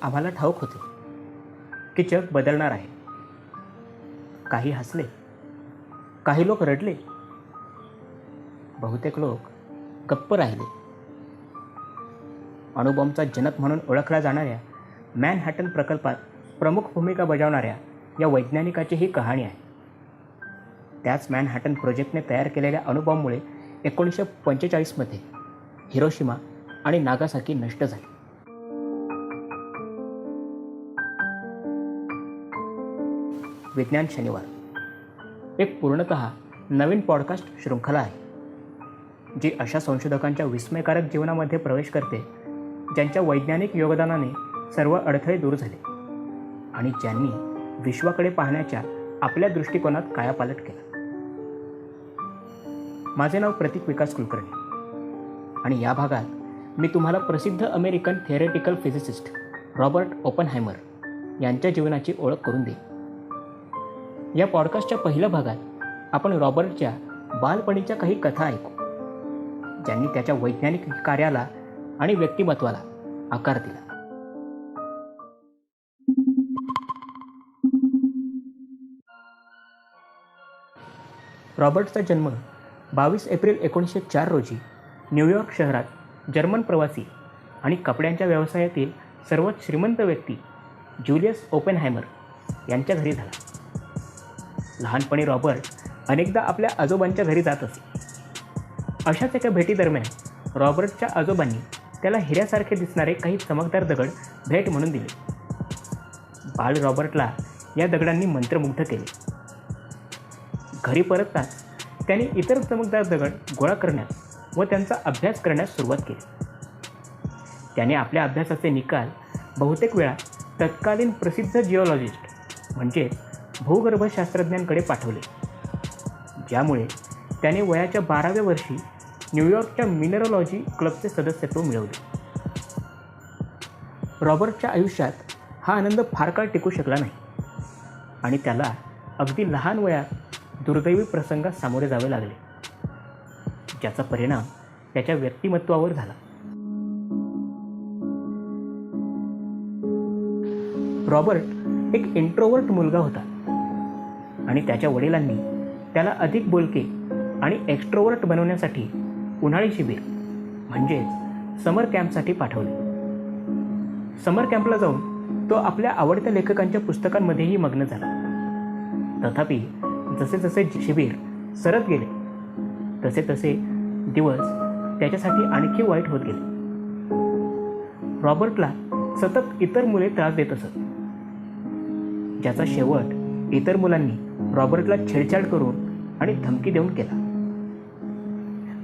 आम्हाला ठाऊक होते की जग बदलणार आहे. काही हसले, काही लोक रडले, बहुतेक लोक गप्प राहिले. अणुबॉम्बचा जनक म्हणून ओळखल्या जाणाऱ्या मॅनहॅटन प्रकल्पात प्रमुख भूमिका बजावणाऱ्या या वैज्ञानिकाची ही कहाणी आहे. त्याच मॅनहॅटन प्रोजेक्टने तयार केलेल्या अणुबॉम्बमुळे 1945मध्ये हिरोशिमा आणि नागासाकी नष्ट झाली. विज्ञान शनिवार एक पूर्णतः नवीन पॉडकास्ट शृंखला आहे, जी अशा संशोधकांच्या विस्मयकारक जीवनामध्ये प्रवेश करते ज्यांच्या वैज्ञानिक योगदानाने सर्व अडथळे दूर झाले आणि ज्यांनी विश्वाकडे पाहण्याच्या आपल्या दृष्टिकोनात कायापालट केला. माझे नाव प्रतीक विकास कुलकर्णी आणि या भागात मी तुम्हाला प्रसिद्ध American theoretical physicist Robert Oppenheimer यांच्या जीवनाची ओळख करून देईन. या पॉडकास्टच्या पहिल्या भागात आपण रॉबर्टच्या बालपणीच्या काही कथा ऐकू, ज्यांनी त्याच्या वैज्ञानिक कार्याला आणि व्यक्तिमत्वाला आकार दिला. रॉबर्टचा जन्म 22 एप्रिल 1904 रोजी न्यूयॉर्क शहरात जर्मन प्रवासी आणि कपड्यांच्या व्यवसायातील सर्वात श्रीमंत व्यक्ती ज्युलियस ओपेनहायमर यांच्या घरी झाला. लहानपणी रॉबर्ट अनेकदा आपल्या आजोबांच्या घरी जात असे. अशाच एका भेटीदरम्यान रॉबर्टच्या आजोबांनी त्याला हिऱ्यासारखे दिसणारे काही चमकदार दगड भेट म्हणून दिले. बाळ रॉबर्टला या दगडांनी मंत्रमुग्ध केले. घरी परतताच त्याने इतर चमकदार दगड गोळा करण्यास व त्यांचा अभ्यास करण्यास सुरुवात केली. त्याने आपल्या अभ्यासाचे निकाल बहुतेक वेळा तत्कालीन प्रसिद्ध जिओलॉजिस्ट म्हणजेच भूगर्भशास्त्रज्ञांकडे पाठवले, ज्यामुळे त्याने वयाच्या 12व्या वर्षी न्यूयॉर्कच्या मिनरॉलॉजी क्लबचे सदस्यत्व मिळवले. रॉबर्टच्या आयुष्यात हा आनंद फार काळ टिकू शकला नाही आणि त्याला अगदी लहान वयात दुर्दैवी प्रसंगास सामोरे जावे लागले, ज्याचा परिणाम त्याच्या व्यक्तिमत्वावर झाला. रॉबर्ट एक इंट्रोवर्ट मुलगा होता आणि त्याच्या वडिलांनी त्याला अधिक बोलके आणि एक्स्ट्रोवर्ट बनवण्यासाठी उन्हाळी शिबिर म्हणजेच समर कॅम्पसाठी पाठवले. समर कॅम्पला जाऊन तो आपल्या आवडत्या लेखकांच्या पुस्तकांमध्येही मग्न झाला. तथापि जसे जसे शिबिर सरत गेले तसे तसे दिवस त्याच्यासाठी आणखी वाईट होत गेले. रॉबर्टला सतत इतर मुले त्रास देत असत, ज्याचा शेवट इतर मुलांनी रॉबर्टला छेडछाड करून आणि धमकी देऊन केला.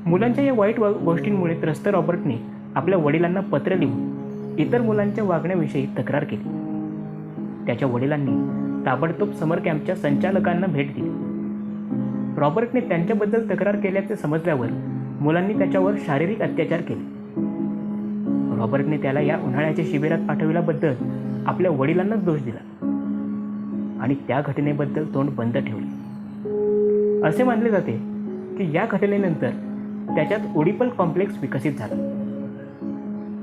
मुलांच्या या वाईट गोष्टींमुळे त्रस्त रॉबर्टने आपल्या वडिलांना पत्र लिहून इतर मुलांच्या वागण्याविषयी तक्रार केली. त्याच्या वडिलांनी ताबडतोब समर कॅम्पच्या संचालकांना भेट दिली. रॉबर्टने त्यांच्याबद्दल तक्रार केल्याचे समजल्यावर मुलांनी त्याच्यावर शारीरिक अत्याचार केले. रॉबर्टने त्याला या उन्हाळ्याच्या शिबिरात पाठविल्याबद्दल आपल्या वडिलांनाच दोष दिला आणि त्या घटनेबद्दल तोंड बंद ठेवले. असे मानले जाते की या घटनेनंतर त्याच्यात ओडिपल कॉम्प्लेक्स विकसित झाला.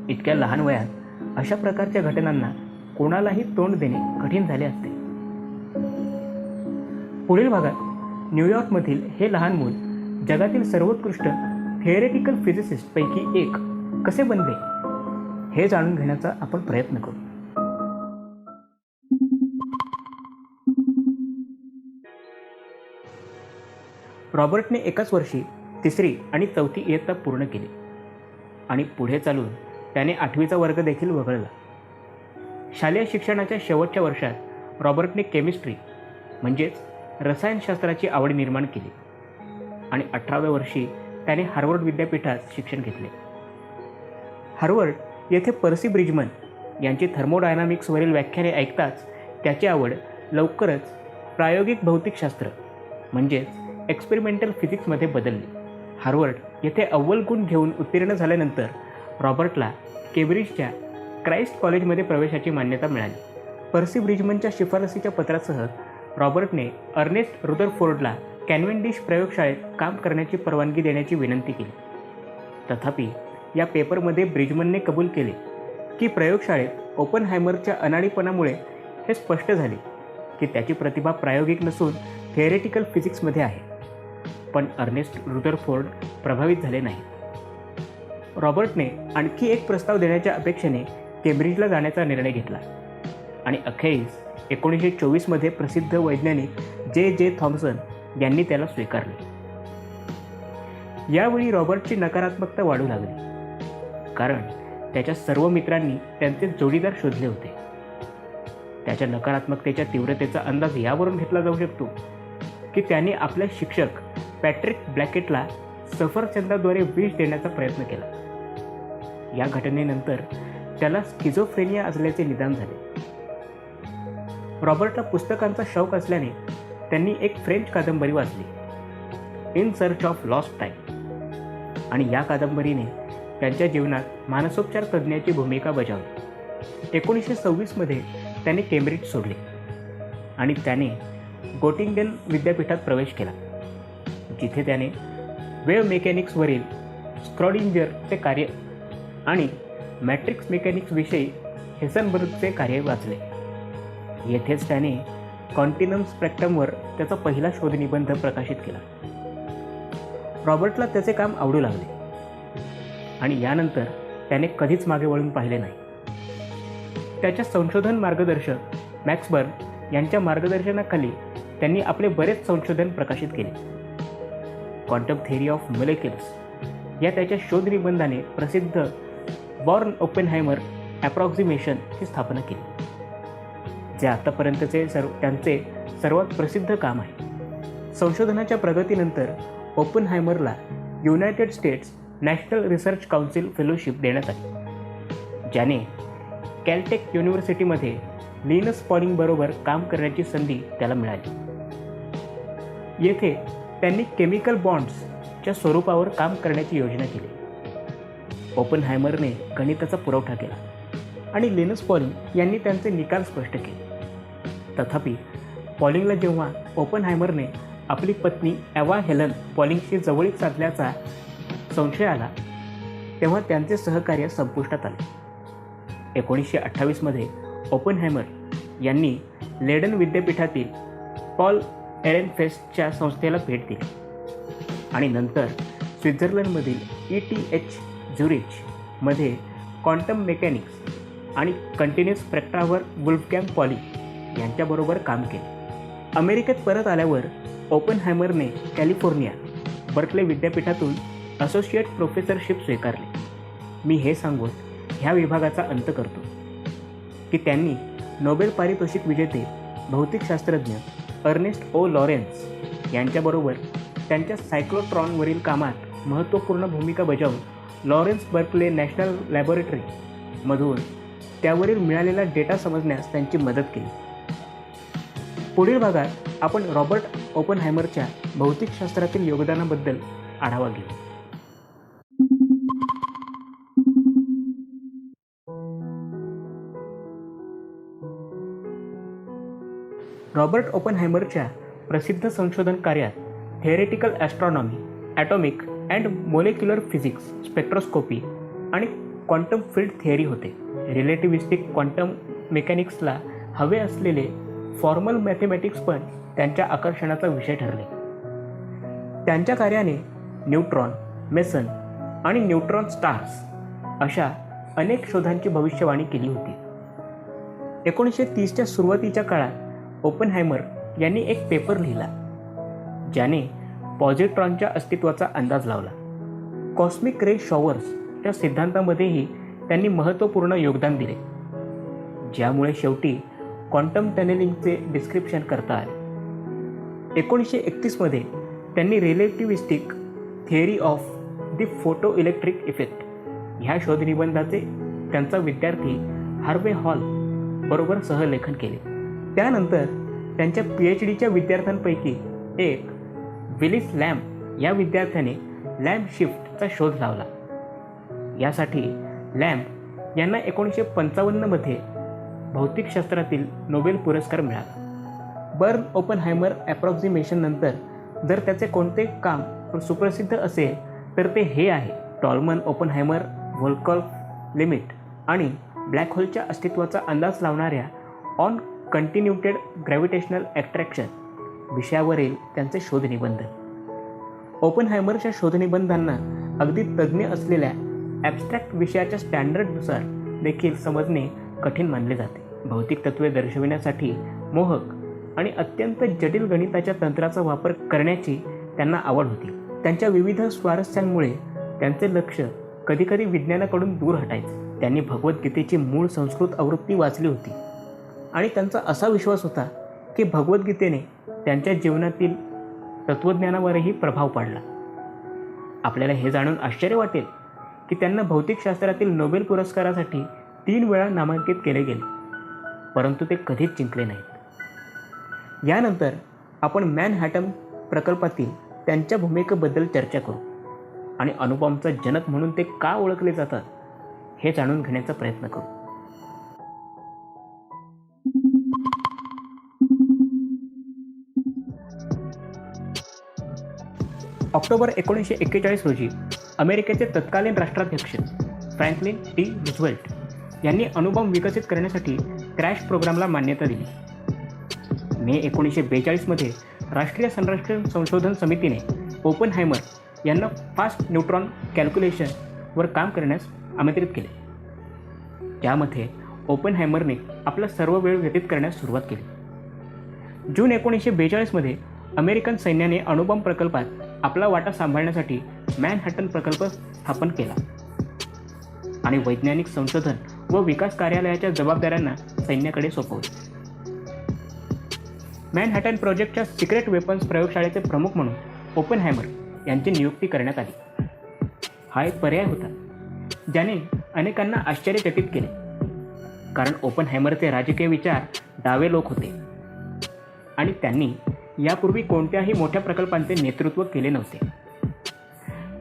इतक्या लहान वयात अशा प्रकारच्या घटनांना कोणालाही तोंड देणे कठीण झाले असते. पुढील भागात न्यूयॉर्कमधील हे लहान मूल जगातील सर्वोत्कृष्ट थिअरेटिकल फिजिसिस्टपैकी एक कसे बनले हे जाणून घेण्याचा आपण प्रयत्न करू. रॉबर्टने एकाच वर्षी 3री आणि 4थी इयत्ता पूर्ण केली आणि पुढे चालून त्याने 8वीचा वर्ग देखील वगळला. शालेय शिक्षणाच्या शेवटच्या वर्षात रॉबर्टने केमिस्ट्री म्हणजेच रसायनशास्त्राची आवड निर्माण केली आणि 18व्या वर्षी त्याने हार्वर्ड विद्यापीठात शिक्षण घेतले. हार्वर्ड येथे पर्सी ब्रिजमन यांची थर्मोडायनामिक्सवरील व्याख्याने ऐकताच त्याची आवड लवकरच प्रायोगिक भौतिकशास्त्र म्हणजेच एक्सपेरिमेंटल फिजिक्समध्ये बदलली. हार्वर्ड येथे अव्वल गुण घेऊन उत्तीर्ण झाल्यानंतर रॉबर्टला केम्ब्रिजच्या क्राइस्ट कॉलेजमध्ये प्रवेशाची मान्यता मिळाली. पर्सी ब्रिजमनच्या शिफारसीच्या पत्रासह रॉबर्टने अर्नेस्ट रुदरफोर्डला कॅन्व्हेंडिश प्रयोगशाळेत काम करण्याची परवानगी देण्याची विनंती केली. तथापि या पेपरमध्ये ब्रिजमनने कबूल केले की प्रयोगशाळेत ओपनहायमरच्या अनाडीपणामुळे हे स्पष्ट झाले की त्याची प्रतिभा प्रायोगिक नसून थिअरेटिकल फिजिक्समध्ये आहे. पण अर्नेस्ट रुदरफोर्ड प्रभावित झाले नाही. रॉबर्टने आणखी एक प्रस्ताव देण्याच्या अपेक्षेने केम्ब्रिजला जाण्याचा निर्णय घेतला आणि अखेरीस 1924 प्रसिद्ध वैज्ञानिक जे थॉम्सन यांनी त्याला स्वीकारले. यावेळी रॉबर्टची नकारात्मकता वाढू लागली, कारण त्याच्या सर्व मित्रांनी त्यांचे जोडीदार शोधले होते. त्याच्या नकारात्मकतेच्या तीव्रतेचा अंदाज यावरून घेतला जाऊ शकतो की त्याने आपल्या शिक्षक पॅट्रिक ब्लॅकेटला सफरचंदाद्वारे विष देण्याचा प्रयत्न केला. या घटनेनंतर त्याला स्किझोफ्रेनिया असल्याचे निदान झाले. रॉबर्टला पुस्तकांचा शौक असल्याने त्यांनी एक फ्रेंच कादंबरी वाचली, in search of lost time, आणि या कादंबरीने त्यांच्या जीवनात मानसोपचार तज्ज्ञाची भूमिका बजावली. 1926 त्याने केम्ब्रिज सोडले आणि त्याने गोटिंगन विद्यापीठात प्रवेश केला, जिथे त्याने वेव्ह मेकॅनिक्सवरील स्क्रॉडिंजरचे कार्य आणि मॅट्रिक्स मेकॅनिक्सविषयी हेसनबर्गचे कार्य वाचले. येथेच त्याने कॉन्टिनम स्पेक्ट्रमवर त्याचा पहिला शोधनिबंध प्रकाशित केला. रॉबर्टला त्याचे काम आवडू लागले आणि यानंतर त्याने कधीच मागे वळून पाहिले नाही. त्याच्या संशोधन मार्गदर्शक मॅक्स बर्न यांच्या मार्गदर्शनाखाली त्यांनी आपले बरेच संशोधन प्रकाशित केले. क्वांटम थिअरी ऑफ मोलेक्युल्स या त्याच्या शोधनिबंधाने प्रसिद्ध बॉर्न ओपेनहायमर ॲप्रॉक्सिमेशनची स्थापना केली, जे आतापर्यंतचे त्यांचे सर्वात प्रसिद्ध काम आहे. संशोधनाच्या प्रगतीनंतर ओपनहायमरला United States National Research Council fellowship देण्यात आली, ज्याने कॅलटेक युनिव्हर्सिटीमध्ये लिनस पॉलिंगबरोबर काम करण्याची संधी त्याला मिळाली. येथे त्यांनी केमिकल बॉन्ड्सच्या स्वरूपावर काम करण्याची योजना केली. ओपनहायमरने गणिताचा पुरवठा केला आणि लिनस पॉलिंग यांनी त्यांचे निकाल स्पष्ट केले. तथापि पॉलिंगला जेव्हा ओपनहायमरने आपली पत्नी एवा हेलन पॉलिंगशी जवळीक साधल्याचा संशय आला, तेव्हा त्यांचे सहकार्य संपुष्टात आले. 1928 ओपनहायमर यांनी लेडन विद्यापीठातील पॉल एरेनफेस्टच्या संस्थेला भेट दिली आणि नंतर स्वित्झर्लंडमधील ETH झुरिचमध्ये क्वांटम मेकॅनिक्स आणि कंटिन्युअस स्पेक्ट्रावर वुल्फगँग पॉलिंग यांच्याबरोबर काम केले. अमेरिकेत परत आल्यावर ओपनहायमरने कॅलिफोर्निया बर्कले विद्यापीठातून असोसिएट प्रोफेसरशिप स्वीकारली. मी हे सांगून ह्या विभागाचा अंत करतो की त्यांनी नोबेल पारितोषिक विजेते भौतिकशास्त्रज्ञ अर्नेस्ट ओ लॉरेन्स यांच्याबरोबर त्यांच्या सायक्लोट्रॉनवरील कामात महत्त्वपूर्ण भूमिका बजावून लॉरेन्स बर्कले नॅशनल लॅबोरेटरीमधून त्यावरील मिळालेला डेटा समजण्यास त्यांची मदत केली. पुढील भागात आपण रॉबर्ट ओपनहायमरच्या भौतिकशास्त्रातील योगदानाबद्दल आढावा घेऊ. रॉबर्ट ओपनहायमरच्या प्रसिद्ध संशोधन कार्यात theoretical astronomy, atomic and molecular physics, spectroscopy आणि क्वांटम फील्ड थिअरी होते. रिलेटिव्हिस्टिक क्वांटम मेकॅनिक्सला हवे असलेले फॉर्मल मॅथेमॅटिक्स पण त्यांच्या आकर्षणाचा विषय ठरले. त्यांच्या कार्याने न्यूट्रॉन, मेसन आणि न्यूट्रॉन स्टार्स अशा अनेक शोधांची भविष्यवाणी केली होती. 1930च्या सुरुवातीच्या काळात ओपनहायमर यांनी एक पेपर लिहिला, ज्याने पॉझिट्रॉनच्या अस्तित्वाचा अंदाज लावला. कॉस्मिक रे शॉवर्सच्या सिद्धांतामध्येही त्यांनी महत्त्वपूर्ण योगदान दिले, ज्यामुळे शेवटी क्वांटम टनेलिंगचे डिस्क्रिप्शन करता आले. 1931 त्यांनी relativistic theory of the photo electric effect ह्या शोधनिबंधाचे त्यांचा विद्यार्थी हार्वे हॉल बरोबर सहलेखन केले. त्यानंतर त्यांच्या PhDच्या विद्यार्थ्यांपैकी एक विलिस लॅम्ब या विद्यार्थ्याने लॅम्ब शिफ्टचा शोध लावला. यासाठी लॅम्ब यांना 1955 भौतिकशास्त्रातील नोबेल पुरस्कार मिळाला. बर्न ओपनहायमर ॲप्रॉक्सिमेशननंतर जर त्याचे कोणते काम सुप्रसिद्ध असेल तर ते हे आहे. टॉलमन ओपनहायमर व्होल्कॉल्फ लिमिट आणि ब्लॅक होलच्या अस्तित्वाचा अंदाज लावणाऱ्या ऑन कंटिन्युटेड ग्रॅव्हिटेशनल ॲट्रॅक्शन विषयावरील त्यांचे शोधनिबंध. ओपनहायमरच्या शोधनिबंधांना अगदी तज्ज्ञ असलेल्या ॲब्स्ट्रॅक्ट विषयाच्या स्टँडर्डनुसार देखील समजणे कठीण मानले जाते. भौतिक तत्त्वे दर्शविण्यासाठी मोहक आणि अत्यंत जटिल गणिताच्या तंत्राचा वापर करण्याची त्यांना आवड होती. त्यांच्या विविध स्वारस्यांमुळे त्यांचे लक्ष कधीकधी विज्ञानाकडून दूर हटायचे. त्यांनी भगवद्गीतेची मूळ संस्कृत आवृत्ती वाचली होती आणि त्यांचा असा विश्वास होता की भगवद्गीतेने त्यांच्या जीवनातील तत्त्वज्ञानावरही प्रभाव पाडला. आपल्याला हे जाणून आश्चर्य वाटेल की त्यांना भौतिकशास्त्रातील नोबेल पुरस्कारासाठी 3 वेळा नामांकित केले गेले, परंतु ते कधीच जिंकले नाहीत. यानंतर आपण मॅनहॅटन प्रकल्पातील त्यांच्या भूमिकेबद्दल चर्चा करू आणि अणुबॉम्बचा जनक म्हणून ते का ओळखले जातात हे जाणून घेण्याचा प्रयत्न करू. ऑक्टोबर 1941 रोजी अमेरिकेचे तत्कालीन राष्ट्राध्यक्ष फ्रँकलिन डी रूझवेल्ट यांनी अणुबॉम्ब विकसित करण्यासाठी क्रॅश प्रोग्रामला मान्यता दिली. मे 1942 राष्ट्रीय संरक्षण संशोधन समितीने ओपनहायमर यांना फास्ट न्यूट्रॉन कॅल्क्युलेशनवर काम करण्यास आमंत्रित केले. त्यामध्ये ओपनहायमरने आपला सर्व वेळ व्यतीत करण्यास सुरुवात केली. जून 1942 अमेरिकन सैन्याने अणुबॉम्ब प्रकल्पात आपला वाटा सांभाळण्यासाठी मॅनहॅटन प्रकल्प स्थापन केला आणि वैज्ञानिक संशोधन व विकास कार्यालयाच्या जबाबदाऱ्यांना सैन्याकडे सोपवले. मॅनहॅटन प्रोजेक्टच्या सिक्रेट वेपन्स प्रयोगशाळेचे प्रमुख म्हणून ओपनहायमर यांची नियुक्ती करण्यात आली. हा एक पर्याय होता ज्याने अनेकांना आश्चर्यचकित केले, कारण ओपनहायमरचे राजकीय विचार डावे लोक होते आणि त्यांनी यापूर्वी कोणत्याही मोठ्या प्रकल्पांचे नेतृत्व केले नव्हते.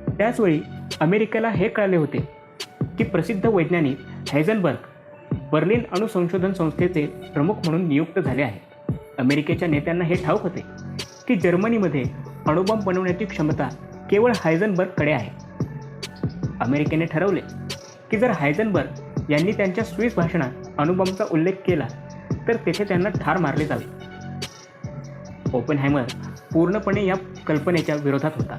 त्याचवेळी अमेरिकेला हे कळले होते की प्रसिद्ध वैज्ञानिक हायझनबर्ग बर्लिन अणु संशोधन संस्थेचे प्रमुख म्हणून नियुक्त झाले आहेत. अमेरिकेच्या नेत्यांना हे ठाऊक होते की जर्मनीमध्ये अणुबॉम्ब बनवण्याची क्षमता केवळ हायझनबर्गकडे आहे. अमेरिकेने ठरवले की जर हायझनबर्ग यांनी त्यांच्या स्विस भाषणात अणुबॉम्बचा उल्लेख केला तर तेथे त्यांना ठार मारले जावे. ओपनहायमर पूर्णपणे या कल्पनेच्या विरोधात होता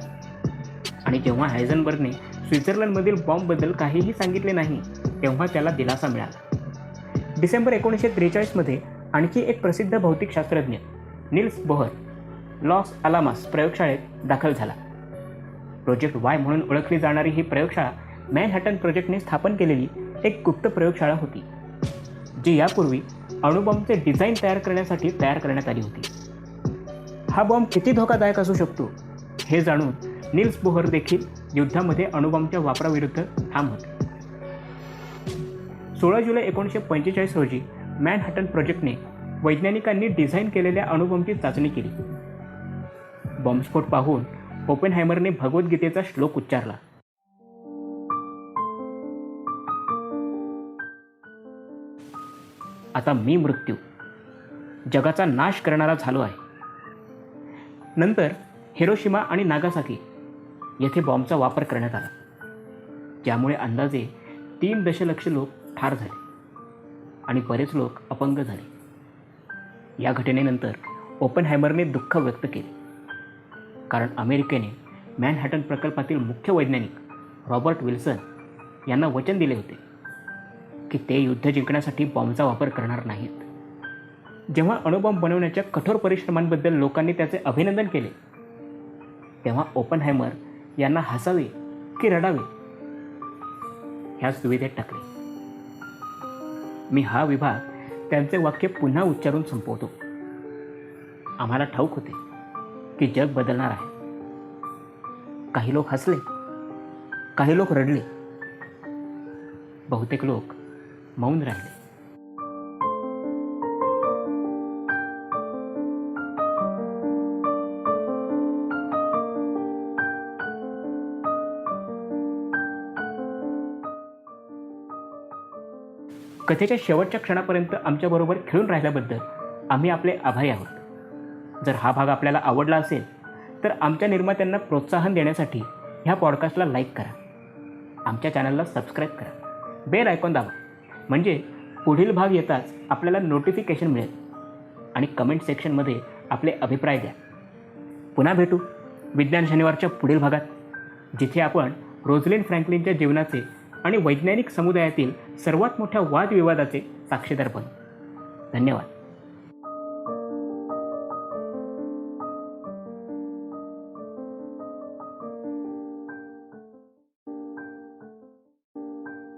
आणि जेव्हा हायझनबर्गने स्वित्झर्लंडमधील बॉम्बबद्दल काहीही सांगितले नाही तेव्हा त्याला दिलासा मिळाला. डिसेंबर 1943 आणखी एक प्रसिद्ध भौतिकशास्त्रज्ञ निल्स बोहर लॉस अलामास प्रयोगशाळेत दाखल झाला. प्रोजेक्ट वाय म्हणून ओळखली जाणारी ही प्रयोगशाळा मॅनहॅटन प्रोजेक्टने स्थापन केलेली एक गुप्त प्रयोगशाळा होती, जी यापूर्वी अणुबॉम्बचे डिझाईन तयार करण्यासाठी तयार करण्यात आली होती. हा बॉम्ब किती धोकादायक असू शकतो हे जाणून निल्स बोहर देखील युद्धामध्ये अणुबॉम्बच्या वापराविरुद्ध ठाम होते. 16 जुलै 1945 रोजी मॅनहॅटन प्रोजेक्टने वैज्ञानिकांनी डिझाईन केलेल्या अणुबॉम्बची चाचणी केली. बॉम्बस्फोट पाहून ओपनहायमरने भगवद्गीतेचा श्लोक उच्चारला. आता मी मृत्यू जगाचा नाश करणारा झालो आहे. नंतर हिरोशिमा आणि नागासाकी येथे बॉम्बचा वापर करण्यात आला, ज्यामुळे अंदाजे 3 दशलक्ष लोक ठार झाले आणि बरेच लोक अपंग झाले. या घटनेनंतर ओपनहायमरने दुःख व्यक्त केले, कारण अमेरिकेने मॅनहॅटन प्रकल्पातील मुख्य वैज्ञानिक रॉबर्ट विल्सन यांना वचन दिले होते की ते युद्ध जिंकण्यासाठी बॉम्बचा वापर करणार नाहीत. जेव्हा अणुबॉम्ब बनवण्याच्या कठोर परिश्रमांबद्दल लोकांनी त्याचे अभिनंदन केले, तेव्हा ओपनहायमर यांना हसावे की रडावे ह्याच दुविधेत टाकले. मी हा विभाग त्यांचे वाक्य पुन्हा उच्चारून संपवतो. आम्हाला ठाऊक होते की जग बदलणार आहे. काही लोक हसले, काही लोक रडले, बहुतेक लोक मौन राहिले. कथेच्या शेवटच्या क्षणापर्यंत आमच्याबरोबर खेळून राहिल्याबद्दल आम्ही आपले आभारी आहोत. जर हा भाग आपल्याला आवडला असेल तर आमच्या निर्मात्यांना प्रोत्साहन देण्यासाठी ह्या पॉडकास्टला लाईक करा, आमच्या चॅनलला सबस्क्राईब करा, बेल आयकॉन दाबा म्हणजे पुढील भाग येताच आपल्याला नोटिफिकेशन मिळेल आणि कमेंट सेक्शनमध्ये आपले अभिप्राय द्या. पुन्हा भेटू विज्ञान शनिवारच्या पुढील भागात, जिथे आपण रोझलिंड फ्रँकलिनच्या जीवनाचे आणि वैज्ञानिक समुदायातील सर्वात मोठ्या वादविवादाचे साक्षीदार बनू. धन्यवाद.